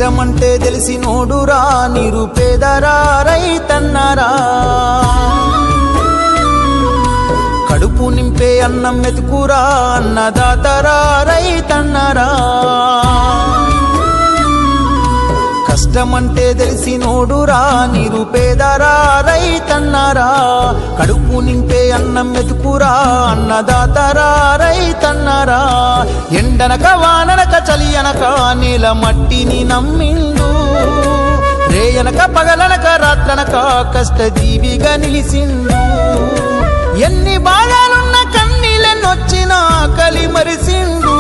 కష్టమంటే తెలిసినోడురా నిరుపేదరా రైతన్నరా కడుపు నింపే అన్నం మెతుకురా అన్నదాతరా రైతన్నరా కష్టమంటే తెలిసినోడురా నిరుపేదరా రైతన్నరా కడుపు నింపే అన్నం మెతుకురా అన్నదాతరా రైతన్నరా ఎండనక వాననక చలి అనక నేల మట్టిని నమ్మిండు రేయనక పగలనక రాత్రనక కష్టజీవిగా నిలిసిండు ఎన్ని బాధలున్న కన్నీళ్ళనొచ్చినా ఆకలి మరిసిండు